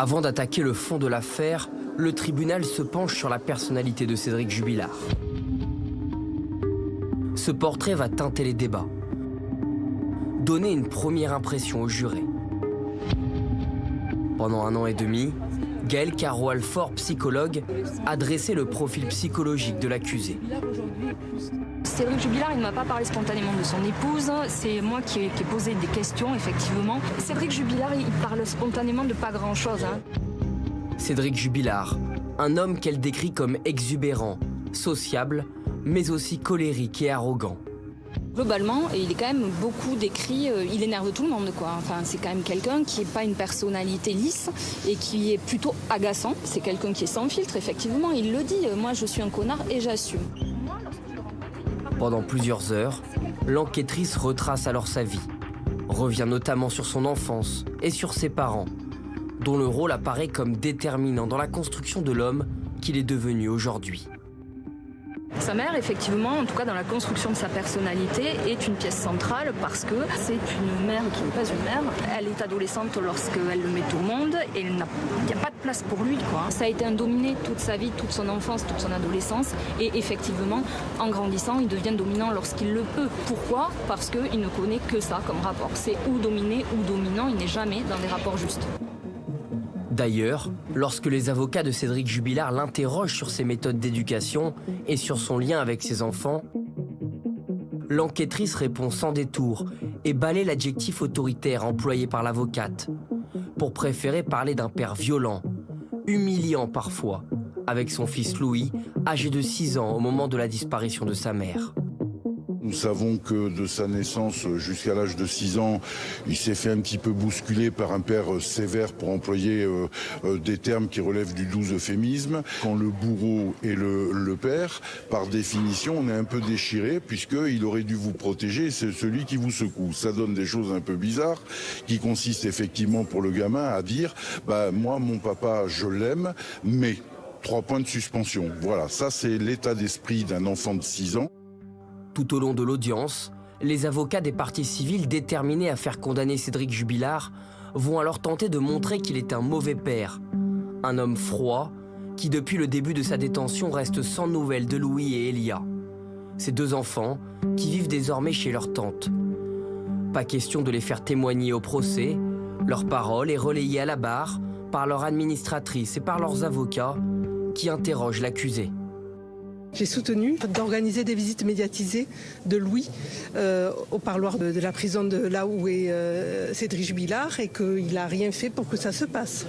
Avant d'attaquer le fond de l'affaire, le tribunal se penche sur la personnalité de Cédric Jubilard. Ce portrait va teinter les débats, donner une première impression aux jurés. Pendant 1 an et demi, Gaël Caro-Alfort, psychologue, a dressé le profil psychologique de l'accusé. Cédric Jubilard, il ne m'a pas parlé spontanément de son épouse. C'est moi qui ai posé des questions, effectivement. Cédric Jubilard, il parle spontanément de pas grand-chose. Cédric Jubilard, un homme qu'elle décrit comme exubérant, sociable, mais aussi colérique et arrogant. Globalement, il est quand même beaucoup décrit, il énerve tout le monde, quoi. Enfin, c'est quand même quelqu'un qui n'est pas une personnalité lisse et qui est plutôt agaçant. C'est quelqu'un qui est sans filtre, effectivement, il le dit. Moi, je suis un connard et j'assume. Pendant plusieurs heures, l'enquêtrice retrace alors sa vie, revient notamment sur son enfance et sur ses parents, dont le rôle apparaît comme déterminant dans la construction de l'homme qu'il est devenu aujourd'hui. Sa mère, effectivement, en tout cas dans la construction de sa personnalité, est une pièce centrale parce que c'est une mère qui n'est pas une mère. Elle est adolescente lorsqu'elle le met au monde et il n'y a pas de place pour lui, quoi. Ça a été un dominé toute sa vie, toute son enfance, toute son adolescence. Et effectivement, en grandissant, il devient dominant lorsqu'il le peut. Pourquoi? Parce qu'il ne connaît que ça comme rapport. C'est ou dominé ou dominant, il n'est jamais dans des rapports justes. D'ailleurs, lorsque les avocats de Cédric Jubilard l'interrogent sur ses méthodes d'éducation et sur son lien avec ses enfants, l'enquêtrice répond sans détour et balaie l'adjectif autoritaire employé par l'avocate, pour préférer parler d'un père violent, humiliant parfois, avec son fils Louis, âgé de 6 ans au moment de la disparition de sa mère. Nous savons que de sa naissance jusqu'à l'âge de 6 ans, il s'est fait un petit peu bousculer par un père sévère, pour employer des termes qui relèvent du doux euphémisme. Quand le bourreau est le père, par définition, on est un peu déchiré puisqu'il aurait dû vous protéger, c'est celui qui vous secoue. Ça donne des choses un peu bizarres qui consistent effectivement pour le gamin à dire « moi, mon papa, je l'aime, mais… » 3 points de suspension. Voilà, ça c'est l'état d'esprit d'un enfant de 6 ans. Tout au long de l'audience, les avocats des parties civiles déterminés à faire condamner Cédric Jubilard vont alors tenter de montrer qu'il est un mauvais père, un homme froid qui depuis le début de sa détention reste sans nouvelles de Louis et Elia, ces 2 enfants qui vivent désormais chez leur tante. Pas question de les faire témoigner au procès, leur parole est relayée à la barre par leur administratrice et par leurs avocats qui interrogent l'accusé. J'ai soutenu d'organiser des visites médiatisées de Louis au parloir de la prison de là où est Cédric Jubilard et qu'il n'a rien fait pour que ça se passe.